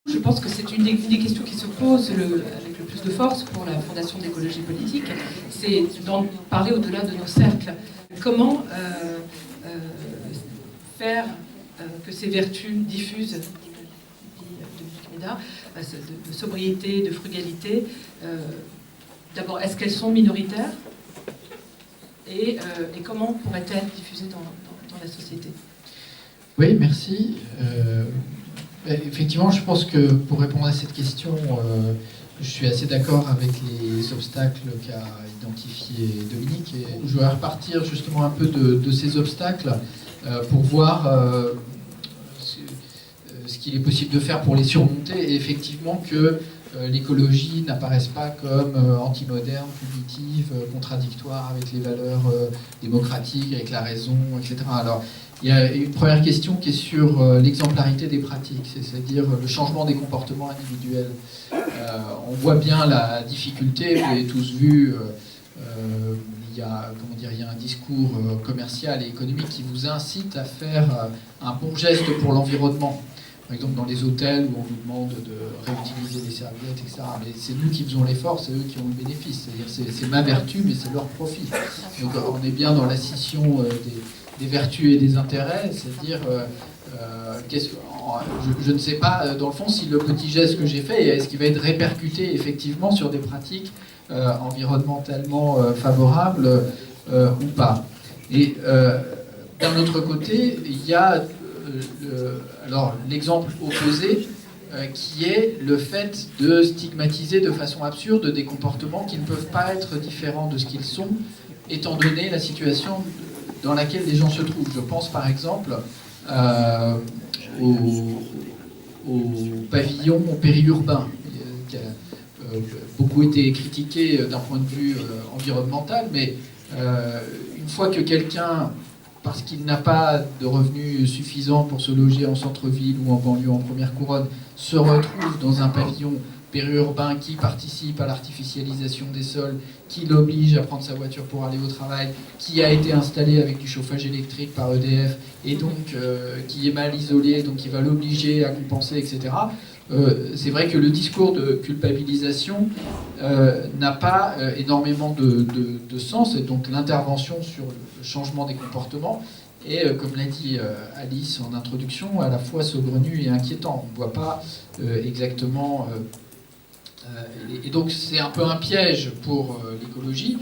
Je pense que c'est une des questions qui se pose avec le plus de force pour la Fondation d'écologie politique, c'est d'en parler au-delà de nos cercles. Comment faire que ces vertus diffusent de sobriété, de frugalité, d'abord, est-ce qu'elles sont minoritaires et comment pourraient-elles être diffusées dans la société? Oui, merci. Effectivement, je pense que pour répondre à cette question, je suis assez d'accord avec les obstacles qu'a identifié Dominique. Et je voudrais repartir justement un peu de ces obstacles pour voir ce qu'il est possible de faire pour les surmonter. Et effectivement que l'écologie n'apparaisse pas comme anti-moderne, punitive, contradictoire avec les valeurs démocratiques, avec la raison, etc. Alors, il y a une première question qui est sur l'exemplarité des pratiques, c'est-à-dire le changement des comportements individuels. On voit bien la difficulté, vous l'avez tous vu, il y a un discours commercial et économique qui vous incite à faire un bon geste pour l'environnement. Par exemple, dans les hôtels où on nous demande de réutiliser les serviettes, etc. Mais c'est nous qui faisons l'effort, c'est eux qui ont le bénéfice. C'est-à-dire c'est ma vertu, mais c'est leur profit. Donc on est bien dans la scission des vertus et des intérêts, c'est-à-dire, je ne sais pas, dans le fond, si le petit geste que j'ai fait, est-ce qu'il va être répercuté effectivement sur des pratiques environnementalement favorables ou pas. Et d'un autre côté, il y a alors l'exemple opposé qui est le fait de stigmatiser de façon absurde des comportements qui ne peuvent pas être différents de ce qu'ils sont, étant donné la situation dans laquelle les gens se trouvent. Je pense par exemple au pavillon périurbain, qui a beaucoup été critiqué d'un point de vue environnemental, mais une fois que quelqu'un, parce qu'il n'a pas de revenus suffisants pour se loger en centre-ville ou en banlieue en première couronne, se retrouve dans un pavillon périurbain qui participe à l'artificialisation des sols, qui l'oblige à prendre sa voiture pour aller au travail, qui a été installé avec du chauffage électrique par EDF, et donc qui est mal isolé, donc qui va l'obliger à compenser, etc. C'est vrai que le discours de culpabilisation n'a pas énormément de sens, et donc l'intervention sur le changement des comportements est, comme l'a dit Alice en introduction, à la fois saugrenue et inquiétant. On ne voit pas exactement... et donc c'est un peu un piège pour l'écologie,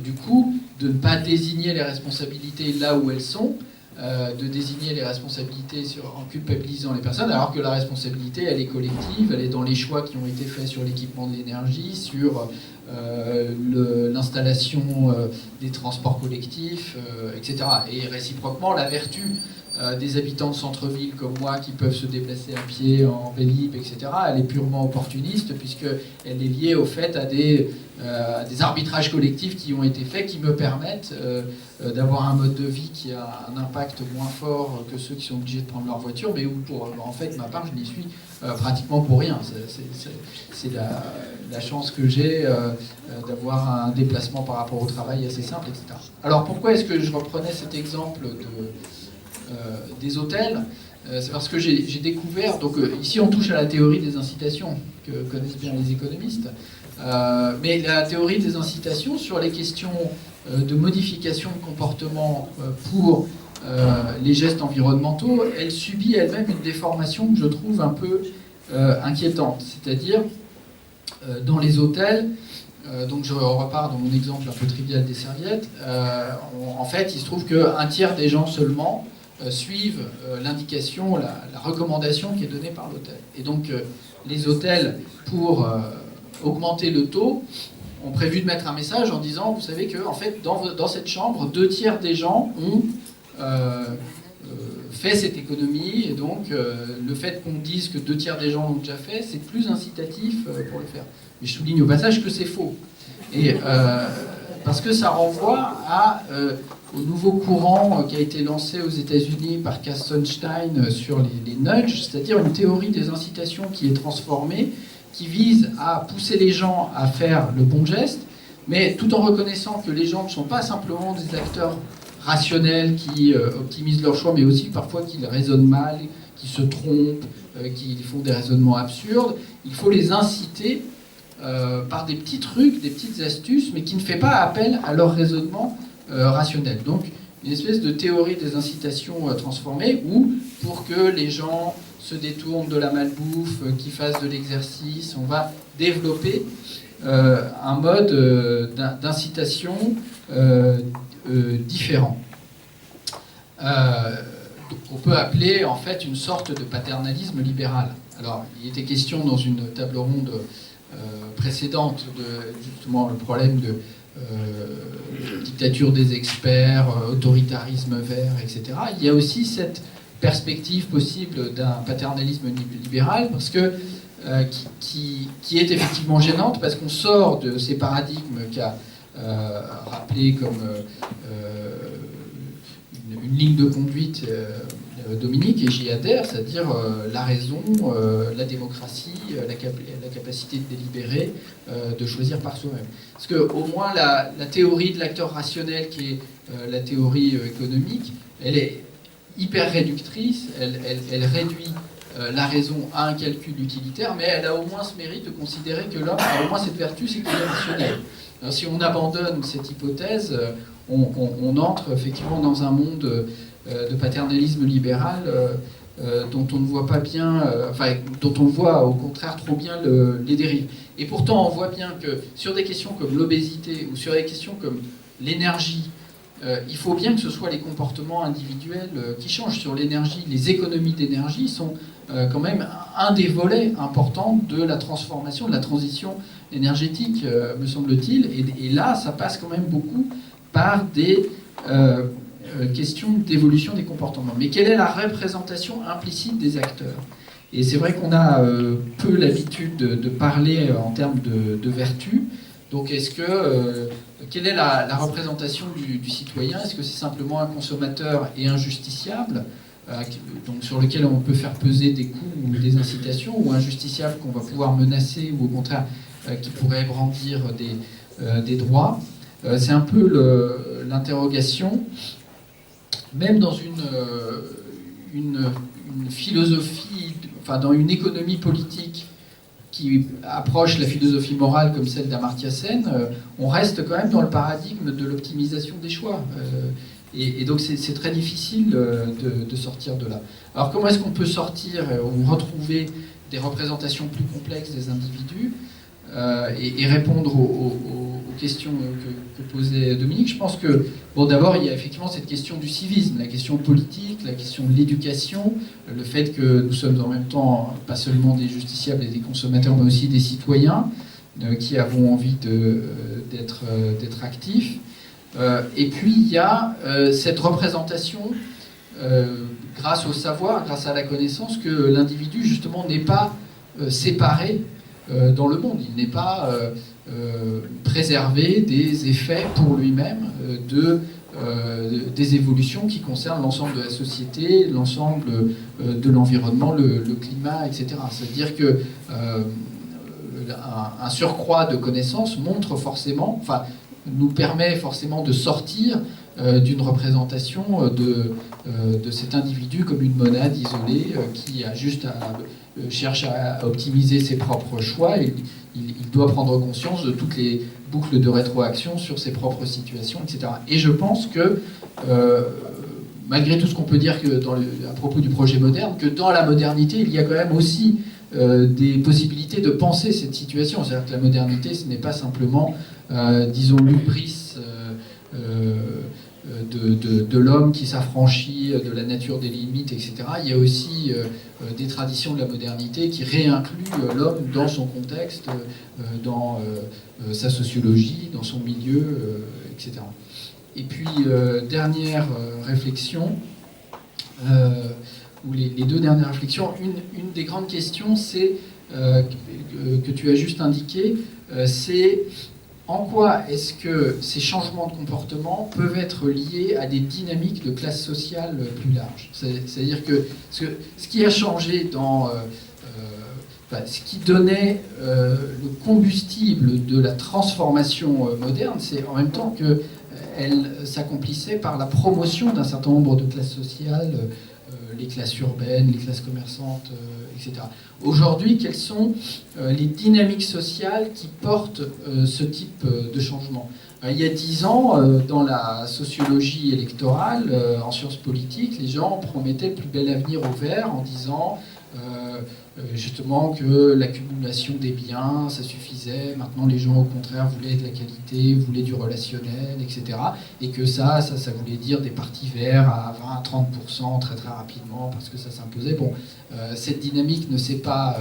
du coup, de ne pas désigner les responsabilités là où elles sont, de désigner les responsabilités en culpabilisant les personnes, alors que la responsabilité, elle est collective, elle est dans les choix qui ont été faits sur l'équipement de l'énergie, sur l'installation des transports collectifs, etc. Et réciproquement, la vertu des habitants de centre-ville comme moi qui peuvent se déplacer à pied, en Vélib, etc., elle est purement opportuniste puisqu'elle est liée au fait à des arbitrages collectifs qui ont été faits, qui me permettent d'avoir un mode de vie qui a un impact moins fort que ceux qui sont obligés de prendre leur voiture, mais où en fait, ma part, je n'y suis pratiquement pour rien. C'est la chance que j'ai d'avoir un déplacement par rapport au travail assez simple, etc. Alors pourquoi est-ce que je reprenais cet exemple des hôtels? C'est parce que j'ai découvert, donc ici on touche à la théorie des incitations que connaissent bien les économistes, mais la théorie des incitations sur les questions de modification de comportement pour les gestes environnementaux, elle subit elle-même une déformation que je trouve un peu inquiétante. C'est-à-dire, dans les hôtels, donc je repars dans mon exemple un peu trivial des serviettes, en fait il se trouve qu'un tiers des gens seulement suivent l'indication, la recommandation qui est donnée par l'hôtel. Et donc les hôtels, pour augmenter le taux, ont prévu de mettre un message en disant, vous savez que en fait, dans cette chambre, 2/3 des gens ont fait cette économie, et donc le fait qu'on dise que 2/3 des gens l'ont déjà fait, c'est plus incitatif pour le faire. Mais je souligne au passage que c'est faux. Et parce que ça renvoie au nouveau courant qui a été lancé aux États-Unis par Cass Sunstein sur les nudges, c'est-à-dire une théorie des incitations qui est transformée, qui vise à pousser les gens à faire le bon geste, mais tout en reconnaissant que les gens ne sont pas simplement des acteurs rationnels qui optimisent leurs choix, mais aussi parfois qu'ils raisonnent mal, qui se trompent, qui font des raisonnements absurdes. Il faut les inciter par des petits trucs, des petites astuces, mais qui ne fait pas appel à leur raisonnement rationnel. Donc, une espèce de théorie des incitations transformées où, pour que les gens se détournent de la malbouffe, qu'ils fassent de l'exercice, on va développer un mode d'incitation différent. On peut appeler en fait une sorte de paternalisme libéral. Alors, il était question dans une table ronde précédente de justement le problème de dictature des experts, autoritarisme vert, etc. Il y a aussi cette perspective possible d'un paternalisme libéral parce que qui est effectivement gênante parce qu'on sort de ces paradigmes qu'a rappelé comme une ligne de conduite Dominique, et j'y adhère, c'est-à-dire la raison, la démocratie, la capacité de délibérer, de choisir par soi-même. Parce qu'au moins la théorie de l'acteur rationnel, qui est la théorie économique, elle est hyper réductrice, elle réduit la raison à un calcul utilitaire, mais elle a au moins ce mérite de considérer que l'homme a au moins cette vertu, c'est qu'il est rationnel. Alors, si on abandonne cette hypothèse, on entre effectivement dans un monde de paternalisme libéral dont on ne voit pas bien, dont on voit au contraire trop bien les dérives. Et pourtant, on voit bien que sur des questions comme l'obésité ou sur des questions comme l'énergie, il faut bien que ce soit les comportements individuels qui changent. Sur l'énergie, les économies d'énergie sont quand même un des volets importants de la transformation, de la transition énergétique, me semble-t-il. Et là, ça passe quand même beaucoup par des questions d'évolution des comportements. Mais quelle est la représentation implicite des acteurs ? Et c'est vrai qu'on a peu l'habitude de parler en termes de vertu. Donc quelle est la représentation du citoyen ? Est-ce que c'est simplement un consommateur et injusticiable, donc sur lequel on peut faire peser des coûts ou des incitations, ou un justiciable qu'on va pouvoir menacer, ou au contraire qui pourrait brandir des droits ? C'est un peu l'interrogation, même dans une philosophie, dans une économie politique qui approche la philosophie morale comme celle d'Amartya Sen, on reste quand même dans le paradigme de l'optimisation des choix. Et donc c'est très difficile de sortir de là. Alors comment est-ce qu'on peut sortir ou retrouver des représentations plus complexes des individus et répondre aux questions que posait Dominique? Je pense que, d'abord, il y a effectivement cette question du civisme, la question politique, la question de l'éducation, le fait que nous sommes en même temps pas seulement des justiciables et des consommateurs, mais aussi des citoyens qui avons envie d'être actifs. Et puis, il y a cette représentation, grâce au savoir, grâce à la connaissance, que l'individu, justement, n'est pas séparé dans le monde. Il n'est pas préservé des effets pour lui-même des évolutions qui concernent l'ensemble de la société, l'ensemble de l'environnement, le climat, etc. C'est-à-dire que un surcroît de connaissances montre forcément, nous permet forcément de sortir d'une représentation de cet individu comme une monade isolée qui a juste cherche à optimiser ses propres choix. Et il doit prendre conscience de toutes les boucles de rétroaction sur ses propres situations, etc. Et je pense que, malgré tout ce qu'on peut dire à propos du projet moderne, que dans la modernité, il y a quand même aussi des possibilités de penser cette situation. C'est-à-dire que la modernité, ce n'est pas simplement, disons, l'hubris de l'homme qui s'affranchit de la nature des limites, etc. Il y a aussi des traditions de la modernité qui réincluent l'homme dans son contexte, dans sa sociologie, dans son milieu, etc. Et puis, dernière réflexion, ou les deux dernières réflexions, une des grandes questions, c'est, que tu as juste indiqué, c'est en quoi est-ce que ces changements de comportement peuvent être liés à des dynamiques de classe sociale plus larges. C'est-à-dire que ce qui a changé ce qui donnait le combustible de la transformation moderne, c'est en même temps qu'elle s'accomplissait par la promotion d'un certain nombre de classes sociales les classes urbaines, les classes commerçantes, etc. Aujourd'hui, quelles sont les dynamiques sociales qui portent ce type de changement? Il y a 10 ans, dans la sociologie électorale, en sciences politiques, les gens promettaient le plus bel avenir au vert en disant justement que l'accumulation des biens, ça suffisait. Maintenant, les gens, au contraire, voulaient de la qualité, voulaient du relationnel, etc. Et que ça voulait dire des partis verts à 20-30% très très rapidement parce que ça s'imposait. Bon, cette dynamique ne s'est pas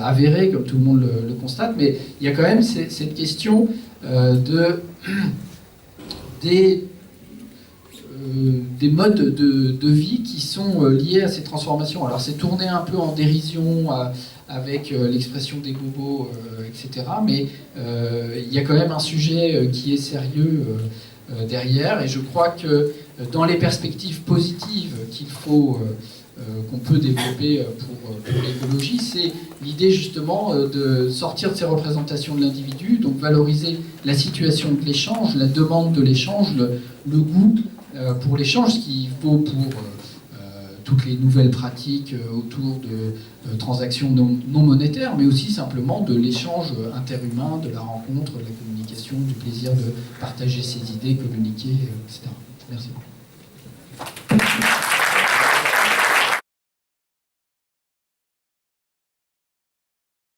avérée, comme tout le monde le constate, mais il y a quand même cette question des modes de vie qui sont liés à ces transformations. Alors c'est tourné un peu en dérision avec l'expression des bobos, etc. Mais il y a quand même un sujet qui est sérieux derrière, et je crois que dans les perspectives positives qu'on peut développer pour l'écologie, c'est l'idée justement de sortir de ces représentations de l'individu, donc valoriser la situation de l'échange, la demande de l'échange, le goût pour l'échange, ce qui vaut pour toutes les nouvelles pratiques autour de transactions non monétaires, mais aussi simplement de l'échange interhumain, de la rencontre, de la communication, du plaisir de partager ses idées, communiquer, etc. Merci beaucoup.